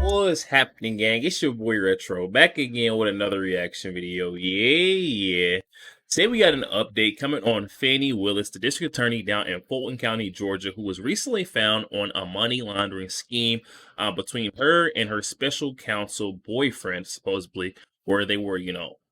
What's happening, gang? It's your boy Retro back again with another reaction video. Yeah. Today we got an update coming on Fani Willis, the district attorney down in Fulton County, Georgia, who was recently found on a money laundering scheme between her and her special counsel boyfriend, supposedly, where they were,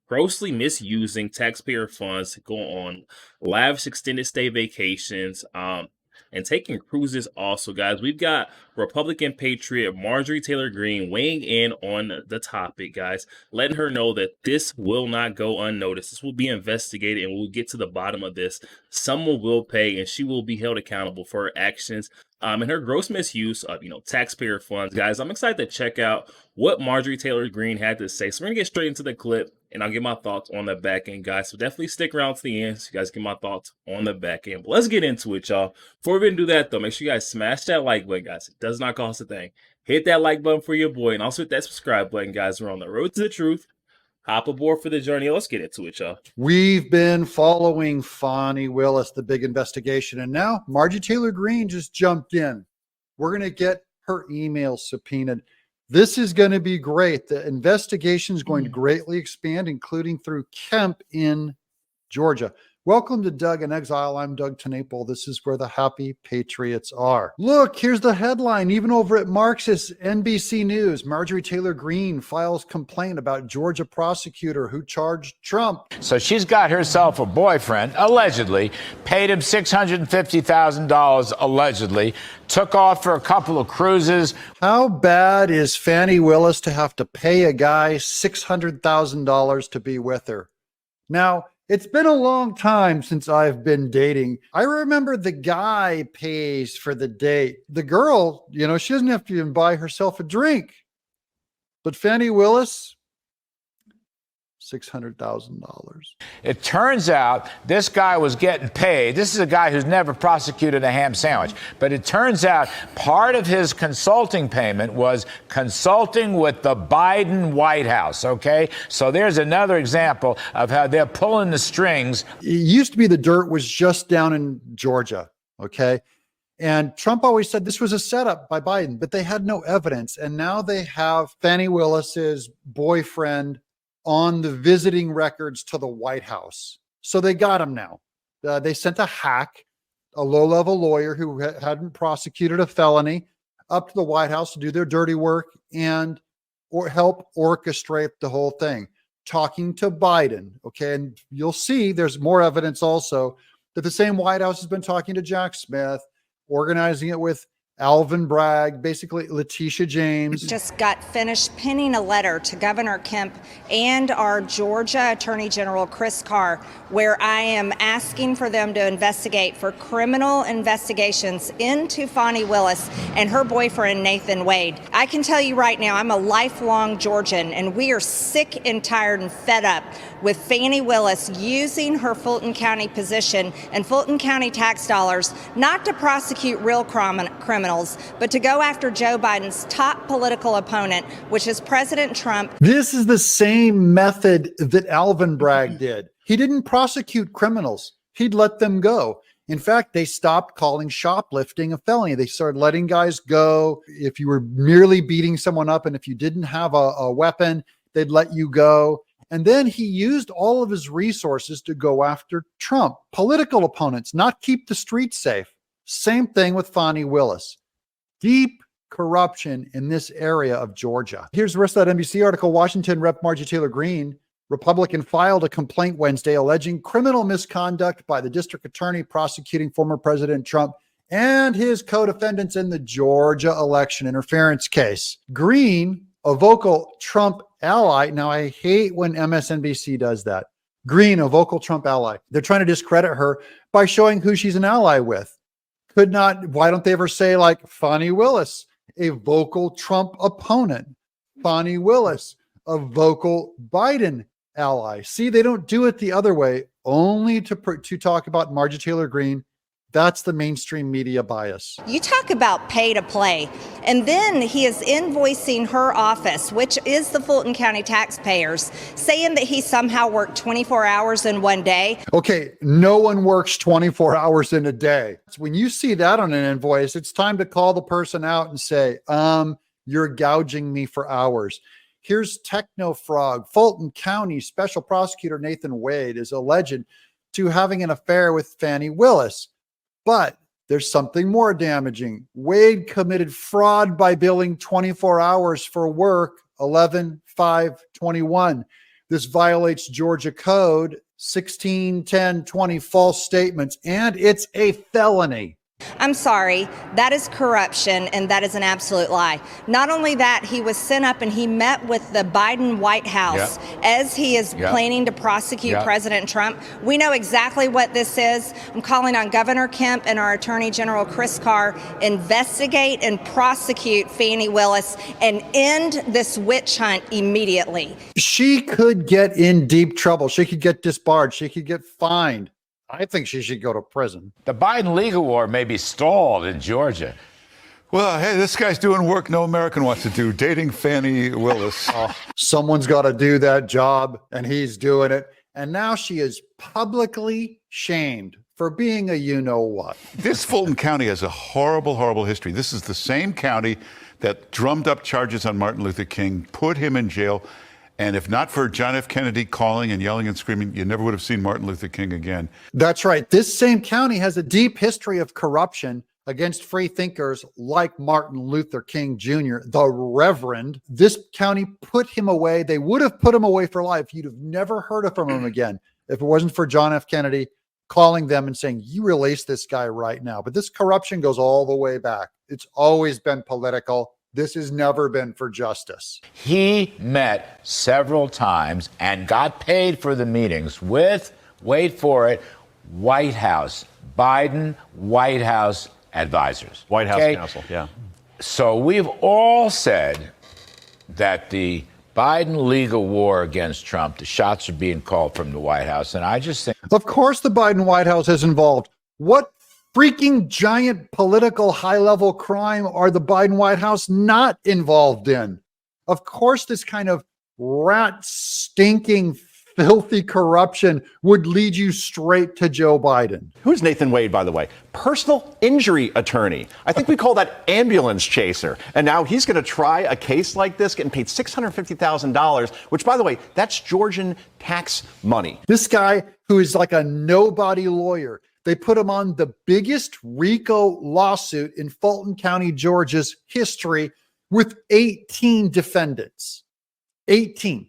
grossly misusing taxpayer funds to go on lavish extended stay vacations, and taking cruises also, guys. We've got Republican patriot Marjorie Taylor Greene weighing in on the topic, guys, letting her know that this will not go unnoticed. This will be investigated, and we'll get to the bottom of this. Someone will pay, and she will be held accountable for her actions and her gross misuse of, taxpayer funds. Guys, I'm excited to check out what Marjorie Taylor Greene had to say. So we're going to get straight into the clip, and I'll get my thoughts on the back end, guys. So definitely stick around to the end so you guys get my thoughts on the back end. But let's get into it, y'all. Before we do that, though, make sure you guys smash that like button, guys. It does not cost a thing. Hit that like button for your boy, and also hit that subscribe button, guys. We're on the road to the truth. Hop aboard for the journey. Let's get into it, y'all. We've been following Fani Willis, the big investigation, and now Marjorie Taylor Greene just jumped in. We're going to get her email subpoenaed. This is going to be great. The investigation is going to greatly expand, including through Kemp in Georgia. Welcome to Doug in Exile. I'm Doug Tenaple. This is where the happy patriots are. Look, here's the headline. Even over at Marxist NBC News, Marjorie Taylor Greene files complaint about Georgia prosecutor who charged Trump. So she's got herself a boyfriend, allegedly, paid him $650,000, allegedly, took off for a couple of cruises. How bad is Fani Willis to have to pay a guy $600,000 to be with her? Now, it's been a long time since I've been dating. I remember the guy pays for the date. The girl, she doesn't have to even buy herself a drink. But Fani Willis, $600,000. It turns out this guy was getting paid. This is a guy who's never prosecuted a ham sandwich. But it turns out part of his consulting payment was consulting with the Biden White House, okay? So there's another example of how they're pulling the strings. It used to be the dirt was just down in Georgia, okay? And Trump always said this was a setup by Biden, but they had no evidence. And now they have Fani Willis's boyfriend on the visiting records to the White House. So they got him now. They sent a hack, a low-level lawyer who hadn't prosecuted a felony, up to the White House to do their dirty work and help orchestrate the whole thing, talking to Biden. Okay, and you'll see there's more evidence also that the same White House has been talking to Jack Smith, organizing it with Alvin Bragg, basically Letitia James. Just got finished penning a letter to Governor Kemp and our Georgia Attorney General Chris Carr, where I am asking for them to investigate for criminal investigations into Fani Willis and her boyfriend, Nathan Wade. I can tell you right now, I'm a lifelong Georgian, and we are sick and tired and fed up with Fani Willis using her Fulton County position and Fulton County tax dollars not to prosecute real criminals, but to go after Joe Biden's top political opponent, which is President Trump. This is the same method that Alvin Bragg did. He didn't prosecute criminals. He'd let them go. In fact, they stopped calling shoplifting a felony. They started letting guys go. If you were merely beating someone up and if you didn't have a weapon, they'd let you go. And then he used all of his resources to go after Trump, political opponents, not keep the streets safe. Same thing with Fani Willis. Deep corruption in this area of Georgia. Here's the rest of that NBC article. Washington Rep. Marjorie Taylor Greene, Republican, filed a complaint Wednesday alleging criminal misconduct by the district attorney prosecuting former President Trump and his co-defendants in the Georgia election interference case. Greene, a vocal Trump ally. Now, I hate when MSNBC does that. Greene, a vocal Trump ally. They're trying to discredit her by showing who she's an ally with. Why don't they ever say like Fani Willis, a vocal Trump opponent? Fani Willis, a vocal Biden ally. See, they don't do it the other way, only to talk about Marjorie Taylor Greene That's the mainstream media bias. You talk about pay to play. And then he is invoicing her office, which is the Fulton County taxpayers, saying that he somehow worked 24 hours in one day. Okay, no one works 24 hours in a day. When you see that on an invoice, it's time to call the person out and say, you're gouging me for hours. Here's Technofrog. Fulton County Special Prosecutor Nathan Wade is alleged to having an affair with Fani Willis. But there's something more damaging. Wade committed fraud by billing 24 hours for work 11/5/21. This violates Georgia Code 16-10-20, false statements, and it's a felony. I'm sorry, that is corruption, and that is an absolute lie. Not only that, he was sent up and he met with the Biden White House as he is planning to prosecute President Trump. We know exactly what this is. I'm calling on Governor Kemp and our Attorney General Chris Carr, investigate and prosecute Fani Willis and end this witch hunt immediately. She could get in deep trouble. She could get disbarred. She could get fined. I think she should go to prison. The Biden legal war may be stalled in Georgia. Well, hey, this guy's doing work no American wants to do, dating Fani Willis. Someone's got to do that job, and he's doing it. And now she is publicly shamed for being a you-know-what. This Fulton County has a horrible, horrible history. This is the same county that drummed up charges on Martin Luther King, put him in jail. And if not for John F. Kennedy calling and yelling and screaming, you never would have seen Martin Luther King again. That's right. This same county has a deep history of corruption against free thinkers like Martin Luther King Jr., the Reverend. This county put him away. They would have put him away for life. You'd have never heard from him again if it wasn't for John F. Kennedy calling them and saying, you release this guy right now. But this corruption goes all the way back. It's always been political. This has never been for justice. He met several times and got paid for the meetings with, wait for it, White House, Biden White House advisors. White House counsel, yeah. So we've all said that the Biden legal war against Trump, the shots are being called from the White House. And I just think... Of course the Biden White House is involved. What freaking giant political high-level crime are the Biden White House not involved in? Of course, this kind of rat stinking, filthy corruption would lead you straight to Joe Biden. Who's Nathan Wade, by the way? Personal injury attorney. I think we call that ambulance chaser. And now he's going to try a case like this, getting paid $650,000, which, by the way, that's Georgian tax money. This guy who is like a nobody lawyer, they put him on the biggest RICO lawsuit in Fulton County, Georgia's history with 18 defendants. 18.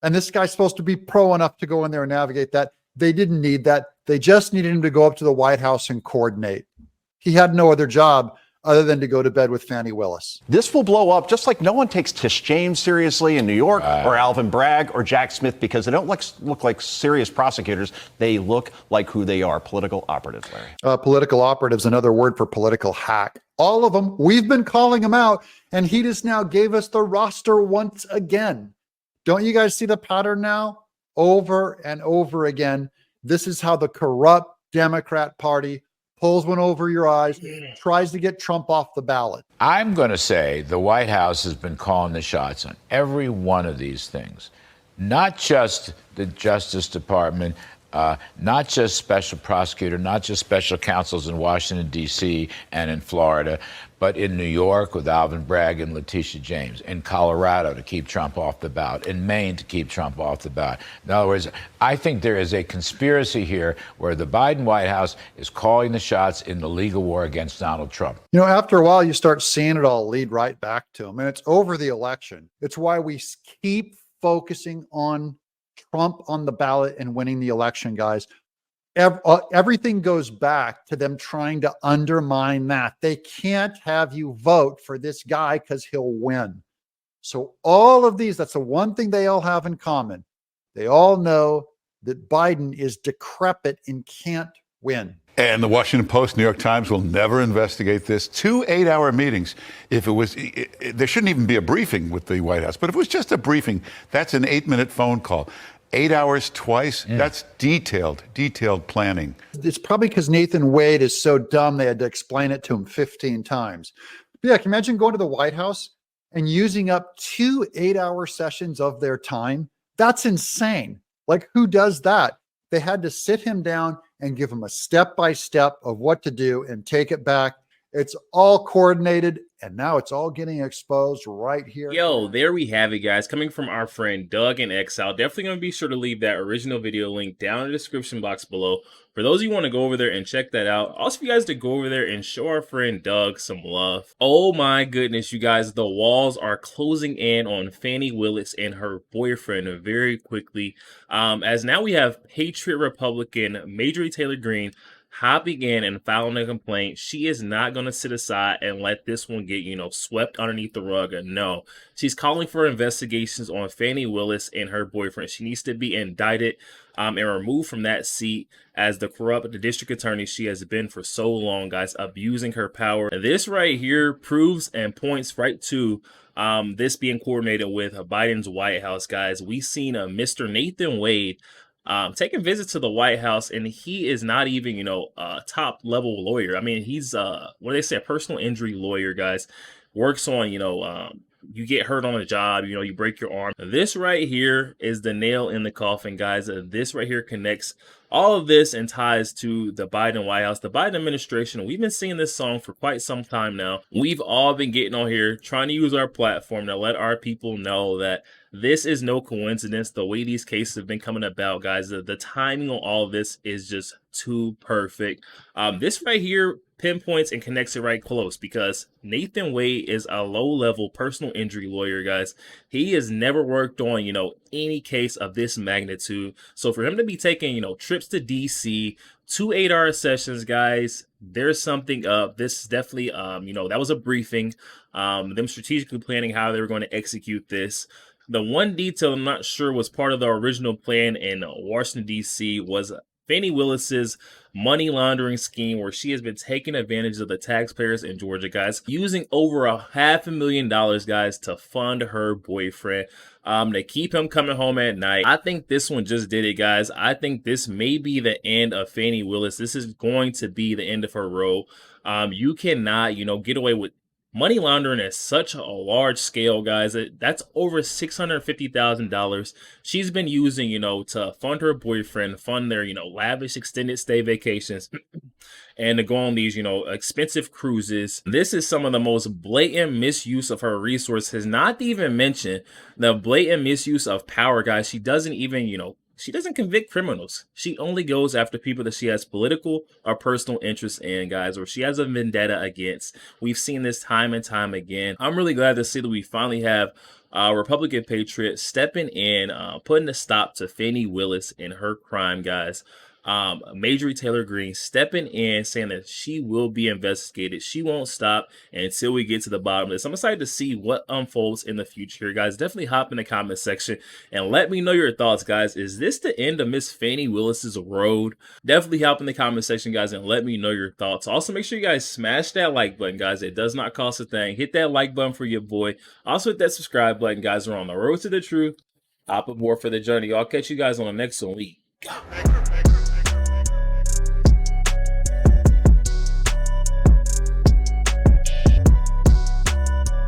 And this guy's supposed to be pro enough to go in there and navigate that. They didn't need that. They just needed him to go up to the White House and coordinate. He had no other job other than to go to bed with Fani Willis. This will blow up just like no one takes Tish James seriously in New York or Alvin Bragg or Jack Smith because they don't look like serious prosecutors. They look like who they are, political operatives, Larry. Political operatives, another word for political hack. All of them, we've been calling them out, and he just now gave us the roster once again. Don't you guys see the pattern now? Over and over again. This is how the corrupt Democrat Party pulls one over your eyes, tries to get Trump off the ballot. I'm going to say the White House has been calling the shots on every one of these things, not just the Justice Department, not just special prosecutor, not just special counsels in Washington, D.C. and in Florida, but in New York with Alvin Bragg and Letitia James, in Colorado to keep Trump off the ballot, in Maine to keep Trump off the ballot. In other words, I think there is a conspiracy here where the Biden White House is calling the shots in the legal war against Donald Trump. You know, after a while, you start seeing it all lead right back to him, and it's over the election. It's why we keep focusing on Trump on the ballot and winning the election, guys. Everything goes back to them trying to undermine that. They can't have you vote for this guy because he'll win. So all of these, that's the one thing they all have in common. They all know that Biden is decrepit and can't win. And the Washington Post, New York Times will never investigate this. 2 8-hour meetings. If it was, there shouldn't even be a briefing with the White House. But if it was just a briefing, that's an 8-minute phone call. 8 hours twice. That's detailed planning. It's probably because Nathan Wade is so dumb they had to explain it to him 15 times. But yeah, can you imagine going to the White House and using up 2 8-hour sessions of their time? That's insane. Like, who does that? They had to sit him down and give him a step-by-step of what to do and take it back. It's all coordinated, and now it's all getting exposed right here. Yo, there we have it, guys. Coming from our friend Doug in Exile. Definitely going to be sure to leave that original video link down in the description box below. For those of you who want to go over there and check that out. Also, for you guys to go over there and show our friend Doug some love. Oh my goodness, you guys. The walls are closing in on Fani Willis and her boyfriend very quickly. As now we have Patriot Republican Marjorie Taylor Greene hopping in and filing a complaint. She is not going to sit aside and let this one get, swept underneath the rug. No, she's calling for investigations on Fani Willis and her boyfriend. She needs to be indicted and removed from that seat as the corrupt district attorney she has been for so long, guys, abusing her power. And this right here proves and points right to this being coordinated with Biden's White House, guys. We've seen Mr. Nathan Wade taking visits to the White House, and he is not even, a top level lawyer. I mean, he's what do they say, a personal injury lawyer, guys. Works on, you get hurt on a job, you break your arm. This right here is the nail in the coffin, guys. This right here connects all of this and ties to the Biden White House, the Biden administration. We've been singing this song for quite some time now. We've all been getting on here trying to use our platform to let our people know that this is no coincidence. The way these cases have been coming about, guys, the timing on all of this is just too perfect. This right here pinpoints and connects it right close because Nathan Wade is a low-level personal injury lawyer, guys. He has never worked on, any case of this magnitude. So for him to be taking, trips to DC, 2 8-hour sessions, guys, there's something up. This is definitely, that was a briefing. Them strategically planning how they were going to execute this. The one detail I'm not sure was part of the original plan in Washington, D.C. was Fani Willis's money laundering scheme, where she has been taking advantage of the taxpayers in Georgia, guys, using over $500,000, guys, to fund her boyfriend, to keep him coming home at night. I think this one just did it, guys. I think this may be the end of Fani Willis. This is going to be the end of her road. You cannot, get away with money laundering at such a large scale, guys. That's over $650,000 she's been using, to fund her boyfriend, fund their, lavish extended stay vacations, and to go on these, expensive cruises. This is some of the most blatant misuse of her resources, not to even mention the blatant misuse of power, guys. She doesn't even, she doesn't convict criminals. She only goes after people that she has political or personal interest in, guys, or she has a vendetta against. We've seen this time and time again. I'm really glad to see that we finally have Republican Patriot stepping in, putting a stop to Fani Willis and her crime, guys. Marjorie Taylor Greene stepping in, saying that she will be investigated. She won't stop until we get to the bottom of this. I'm excited to see what unfolds in the future, guys. Definitely hop in the comment section and let me know your thoughts, guys. Is this the end of Miss Fani Willis's road? Definitely hop in the comment section, guys, and let me know your thoughts. Also, make sure you guys smash that like button, guys. It does not cost a thing. Hit that like button for your boy. Also, hit that subscribe button, guys. We're on the road to the truth. Hop aboard for the journey. I'll catch you guys on the next one. We go.